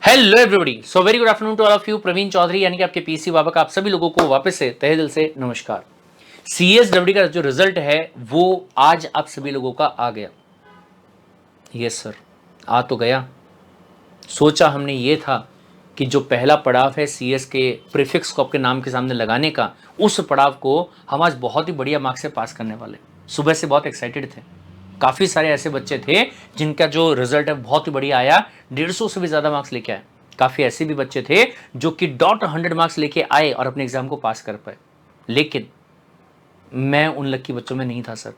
Hello everybody, so very good afternoon to all of you. Praveen Chaudhary यानी कि आपके PC बाबा का आप सभी लोगों को वापस से तहे दिल से नमस्कार। सीएसडब्ल्यू का जो रिजल्ट है वो आज आप सभी लोगों का आ गया। यस सर, आ तो गया। सोचा हमने ये था कि जो पहला पड़ाव है सीएस के प्रीफिक्स को आपके नाम के सामने लगाने का, उस पड़ाव को हम आज बहुत ही बढ़िया मार्क्स से पास करने वाले। सुबह से बहुत एक्साइटेड थे। काफ़ी सारे ऐसे बच्चे थे जिनका जो रिजल्ट है बहुत ही बढ़िया आया, 150 से भी ज़्यादा मार्क्स लेके आए। काफ़ी ऐसे भी बच्चे थे जो कि डॉट 100 मार्क्स लेके आए और अपने एग्जाम को पास कर पाए। लेकिन मैं उन लकी बच्चों में नहीं था सर।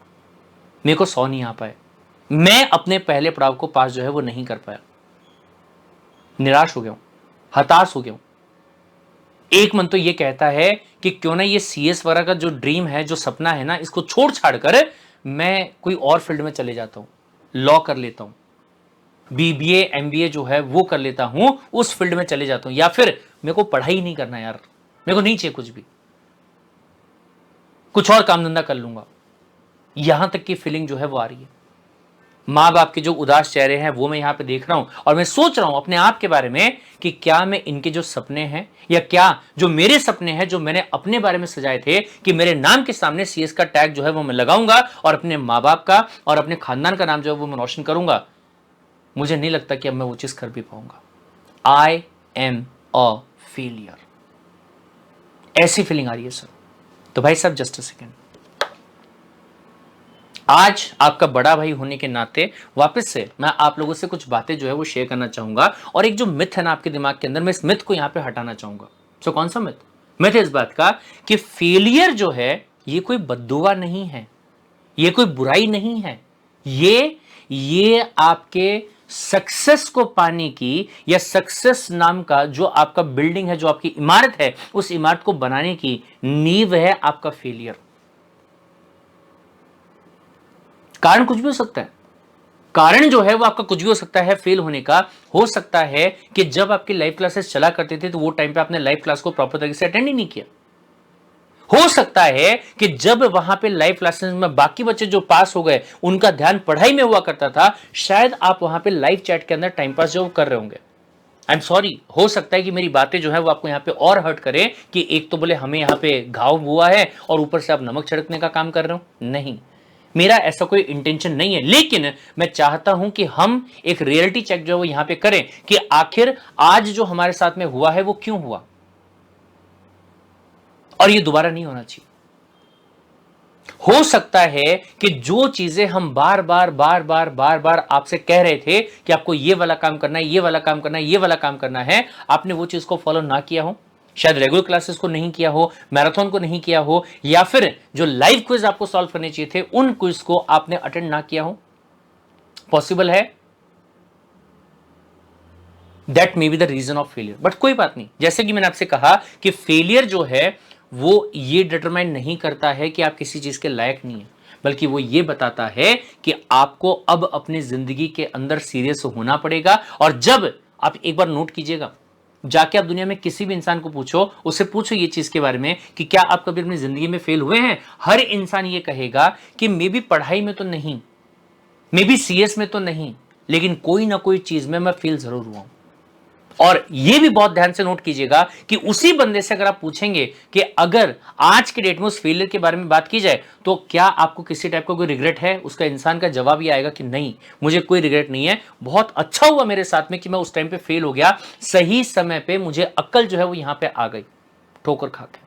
मेरे को 100 नहीं आ पाए। मैं अपने पहले पड़ाव को पास जो है वो नहीं कर पाया। निराश हो गया हूं, हताश हो गया हूं। एक मन तो ये कहता है कि क्यों ना ये सीएस वगैरह का जो ड्रीम है, जो सपना है ना, इसको छोड़ छाड़ कर मैं कोई और फील्ड में चले जाता हूं, लॉ कर लेता हूं, बीबीए एमबीए जो है वो कर लेता हूं, उस फील्ड में चले जाता हूं, या फिर मेरे को पढ़ाई नहीं करना यार, मेरे को नहीं चाहिए कुछ भी, कुछ और काम धंधा कर लूंगा। यहां तक की फीलिंग जो है वो आ रही है। माँ बाप के जो उदास चेहरे हैं वो मैं यहां पे देख रहा हूं और मैं सोच रहा हूं अपने आप के बारे में कि क्या मैं इनके जो सपने हैं या क्या जो मेरे सपने हैं जो मैंने अपने बारे में सजाए थे कि मेरे नाम के सामने सीएस का टैग जो है वो मैं लगाऊंगा और अपने माँ बाप का और अपने खानदान का नाम जो है वो मैं रोशन करूंगा। मुझे नहीं लगता कि अब मैं वो चीज कर भी पाऊंगा। आई एम अ फेलियर, ऐसी फीलिंग आ रही है सर। तो भाई साहब जस्ट अ सेकेंड, आज आपका बड़ा भाई होने के नाते वापस से मैं आप लोगों से कुछ बातें जो है वो शेयर करना चाहूंगा और एक जो मिथ है ना आपके दिमाग के अंदर, मैं इस मिथ को यहां पे हटाना चाहूंगा। सो कौन सा मिथ? मिथ है इस बात का कि फेलियर जो है ये कोई बद्दुआ नहीं है, ये कोई बुराई नहीं है। ये आपके सक्सेस को पाने की या सक्सेस नाम का जो आपका बिल्डिंग है, जो आपकी इमारत है, उस इमारत को बनाने की नींव है आपका फेलियर। कारण कुछ भी हो सकता है। कारण जो है वो आपका कुछ भी हो सकता है फेल होने का। हो सकता है कि जब आपकी लाइव क्लासेस चला करते थे तो वो टाइम पे आपने लाइव क्लास को प्रॉपर तरीके से अटेंड ही नहीं किया। हो सकता है कि जब वहां पे लाइव क्लासेस में बाकी बच्चे जो पास हो गए उनका ध्यान पढ़ाई में हुआ करता था, शायद आप वहां पे लाइव चैट के अंदर टाइम पास जो कर रहे होंगे। आई एम सॉरी, हो सकता है कि मेरी बातें जो है वो आपको यहाँ पे और हर्ट करें कि एक तो बोले हमें यहाँ पे घाव हुआ है और ऊपर से आप नमक छिड़कने का काम कर रहे हो। नहीं, मेरा ऐसा कोई इंटेंशन नहीं है, लेकिन मैं चाहता हूं कि हम एक रियलिटी चेक जो है वो यहां पे करें कि आखिर आज जो हमारे साथ में हुआ है वो क्यों हुआ और ये दोबारा नहीं होना चाहिए। हो सकता है कि जो चीजें हम बार बार बार बार बार बार आपसे कह रहे थे कि आपको ये वाला काम करना है, ये वाला काम करना है, ये वाला काम करना है, आपने वो चीज को फॉलो ना किया हो, शायद रेगुलर क्लासेस को नहीं किया हो, मैराथन को नहीं किया हो, या फिर जो लाइव क्विज आपको सॉल्व करने चाहिए थे उन क्विज को आपने अटेंड ना किया हो। पॉसिबल है that may be the reason of failure. But कोई बात नहीं, जैसे कि मैंने आपसे कहा कि फेलियर जो है वो ये डिटरमाइन नहीं करता है कि आप किसी चीज के लायक नहीं है, बल्कि वो ये बताता है कि आपको अब अपनी जिंदगी के अंदर सीरियस होना पड़ेगा। और जब आप एक बार नोट कीजिएगा, जाके आप दुनिया में किसी भी इंसान को पूछो, उससे पूछो ये चीज के बारे में कि क्या आप कभी अपनी जिंदगी में फेल हुए हैं, हर इंसान ये कहेगा कि मे बी पढ़ाई में तो नहीं, मे बी सीएस में तो नहीं, लेकिन कोई ना कोई चीज में मैं फेल जरूर हुआ हूं। और यह भी बहुत ध्यान से नोट कीजिएगा कि उसी बंदे से अगर आप पूछेंगे कि अगर आज के डेट में उस फेलियर के बारे में बात की जाए तो क्या आपको किसी टाइप का कोई रिग्रेट है, उसका इंसान का जवाब ये आएगा कि नहीं, मुझे कोई रिग्रेट नहीं है, बहुत अच्छा हुआ मेरे साथ में कि मैं उस टाइम पे फेल हो गया, सही समय पे मुझे अक्ल जो है वो यहां पे आ गई ठोकर खा के,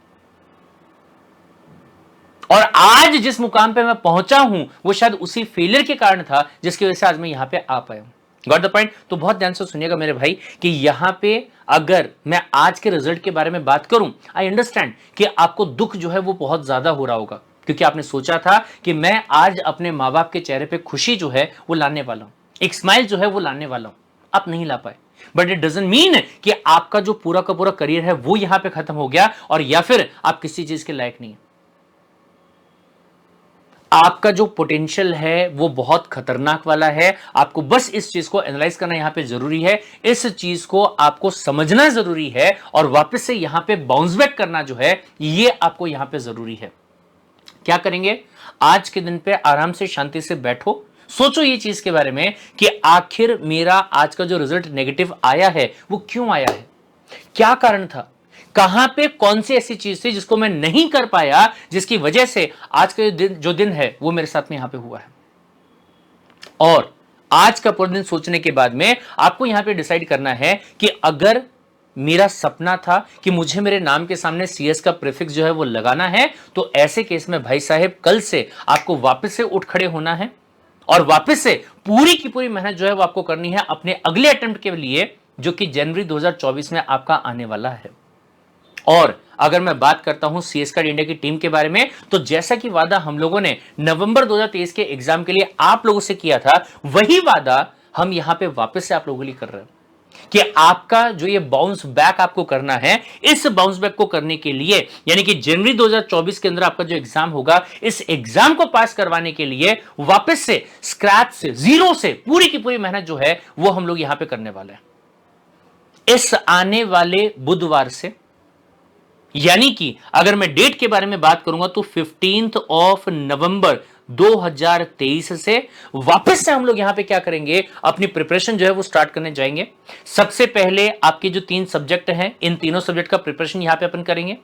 और आज जिस मुकाम पे मैं पहुंचा हूं वो शायद उसी फेलियर के कारण था जिसकी वजह से आज मैं यहां पे आ पाया हूं। Got the point? तो बहुत ध्यान से सुनिएगा मेरे भाई कि यहां पे अगर मैं आज के रिजल्ट के बारे में बात करूं, आई अंडरस्टैंड कि आपको दुख जो है वो बहुत ज्यादा हो रहा होगा, क्योंकि आपने सोचा था कि मैं आज अपने माँ बाप के चेहरे पे खुशी जो है वो लाने वाला हूं, एक स्माइल जो है वो लाने वाला हूं, आप नहीं ला पाए। बट इट डजंट मीन कि आपका जो पूरा का पूरा करियर है वो यहां पे खत्म हो गया और या फिर आप किसी चीज के लायक नहीं है। आपका जो पोटेंशियल है वो बहुत खतरनाक वाला है। आपको बस इस चीज को एनालाइज करना यहां पे जरूरी है, इस चीज को आपको समझना जरूरी है और वापस से यहां पे बाउंस बैक करना जो है ये आपको यहां पे जरूरी है। क्या करेंगे? आज के दिन पे आराम से शांति से बैठो, सोचो ये चीज के बारे में कि आखिर मेरा आज का जो रिजल्ट नेगेटिव आया है वो क्यों आया है, क्या कारण था, कहां पे कौन सी ऐसी चीज थी जिसको मैं नहीं कर पाया, जिसकी वजह से आज का जो दिन है वो मेरे साथ में यहां पे हुआ है। और आज का पूरा दिन सोचने के बाद में आपको यहां पे डिसाइड करना है कि अगर मेरा सपना था कि मुझे मेरे नाम के सामने सीएस का प्रीफिक्स जो है वो लगाना है, तो ऐसे केस में भाई साहब कल से आपको वापस से उठ खड़े होना है और वापस से पूरी की पूरी मेहनत जो है वो आपको करनी है अपने अगले अटेम्प्ट के लिए, जो कि जनवरी 2024 में आपका आने वाला है। और अगर मैं बात करता हूं सीएस कार्ड इंडिया की टीम के बारे में, तो जैसा कि वादा हम लोगों ने नवंबर 2023 के एग्जाम के लिए आप लोगों से किया था, वही वादा हम यहां पे वापस से आप लोगों के लिए कर रहे हैं कि आपका जो ये बाउंस बैक आपको करना है, इस बाउंस बैक को करने के लिए यानी कि जनवरी 2024 के अंदर आपका जो एग्जाम होगा, इस एग्जाम को पास करवाने के लिए वापस से स्क्रैच से, जीरो से पूरी की पूरी मेहनत जो है वो हम लोग यहां पे करने वाले हैं इस आने वाले बुधवार से। यानी कि अगर मैं डेट के बारे में बात करूंगा तो 15 नवंबर 2023 से वापस से हम लोग यहां पे क्या करेंगे, अपनी प्रिपरेशन जो है वो स्टार्ट करने जाएंगे। सबसे पहले आपके जो 3 सब्जेक्ट हैं, इन तीनों सब्जेक्ट का प्रिपरेशन यहां पे अपन करेंगे,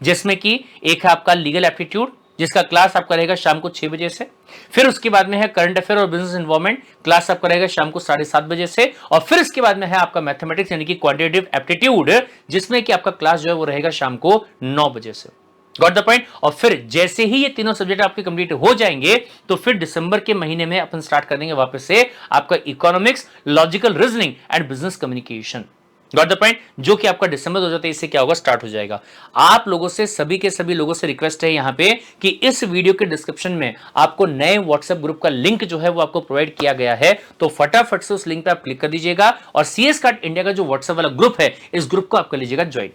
जिसमें कि एक है आपका लीगल एप्टीट्यूड, जिसका क्लास आपका रहेगा शाम को 6 बजे से। फिर उसके बाद में है करंट अफेयर और बिजनेस इन्वायरमेंट, क्लास आपका रहेगा शाम को 7:30 बजे से। और फिर इसके बाद में है आपका मैथमेटिक्स यानी कि क्वांटिटेटिव एप्टीट्यूड, जिसमें कि आपका क्लास जो है वो रहेगा शाम को 9 बजे से। Got the point. और फिर जैसे ही ये तीनों सब्जेक्ट आपके कंप्लीट हो जाएंगे, तो फिर दिसंबर के महीने में अपन स्टार्ट कर देंगे वापस से आपका economics, logical reasoning and business communication. Got the point, जो कि आपका दिसंबर 2023 से क्या होगा, स्टार्ट हो जाएगा। आप लोगों से, सभी के सभी लोगों से रिक्वेस्ट है यहां पे कि इस वीडियो के डिस्क्रिप्शन में आपको नए व्हाट्सएप ग्रुप का लिंक जो है वो आपको प्रोवाइड किया गया है, तो फटाफट से उस लिंक पे आप क्लिक कर दीजिएगा और सीएस कार्ड इंडिया का जो व्हाट्सएप वाला ग्रुप है, इस ग्रुप को आप कर लीजिएगा ज्वाइन।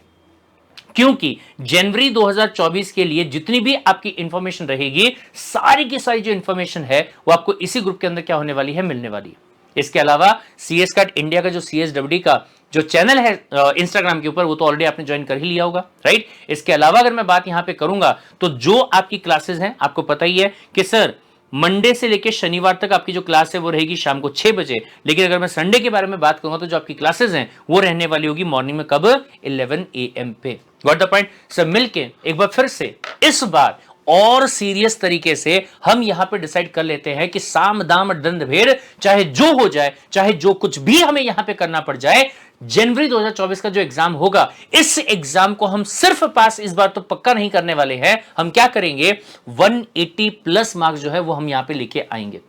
क्योंकि जनवरी 2024 के लिए जितनी भी आपकी इंफॉर्मेशन रहेगी, सारी की सारी जो इंफॉर्मेशन है वो आपको इसी ग्रुप के अंदर क्या होने वाली है, मिलने वाली है। इसके अलावा सीएस कार्ड इंडिया का जो CSWD का जो चैनल है इंस्टाग्राम के ऊपर, वो तो ऑलरेडी आपने ज्वाइन कर ही लिया होगा, राइट। इसके अलावा अगर मैं बात यहां पे करूंगा, तो जो आपकी क्लासेस हैं, आपको पता ही है कि सर मंडे से लेकर शनिवार तक आपकी जो क्लास है वो रहेगी शाम को 6 बजे। लेकिन अगर मैं संडे के बारे में बात करूंगा, तो जो आपकी क्लासेस हैं वो रहने वाली होगी मॉर्निंग में, कब, 11 AM पे। Got the point. सब मिलके एक बार फिर से इस बार और सीरियस तरीके से हम यहां पे डिसाइड कर लेते हैं कि साम दाम दंड भेद, चाहे जो हो जाए, चाहे जो कुछ भी हमें यहां पे करना पड़ जाए, जनवरी 2024 का जो एग्जाम होगा, इस एग्जाम को हम सिर्फ पास इस बार तो पक्का नहीं करने वाले हैं। हम क्या करेंगे, 180 प्लस मार्क्स जो है वो हम यहां पे लेके आएंगे।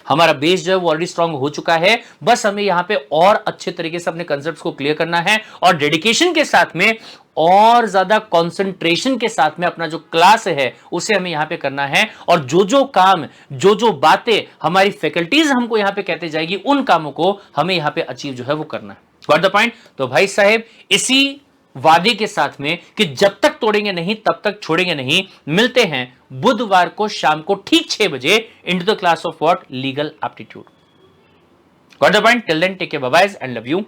हमारा बेस जो है वो ऑलरेडी स्ट्रांग हो चुका है, बस हमें यहां पे और अच्छे तरीके से अपने कंसेप्ट्स को क्लियर करना है और डेडिकेशन के साथ में और ज्यादा कंसंट्रेशन के साथ में अपना जो क्लास है उसे हमें यहां पे करना है। और जो जो काम, जो जो बातें हमारी फैकल्टीज हमको यहां पे कहते जाएगी, उन कामों को हमें यहां पे अचीव जो है वो करना है। Got the point. तो भाई साहब, इसी वादे के साथ में कि जब तक तोड़ेंगे नहीं तब तक छोड़ेंगे नहीं, मिलते हैं बुधवार को शाम को ठीक 6 बजे into the class of what, legal aptitude. Got the point. Till then take care, bye bye and love you.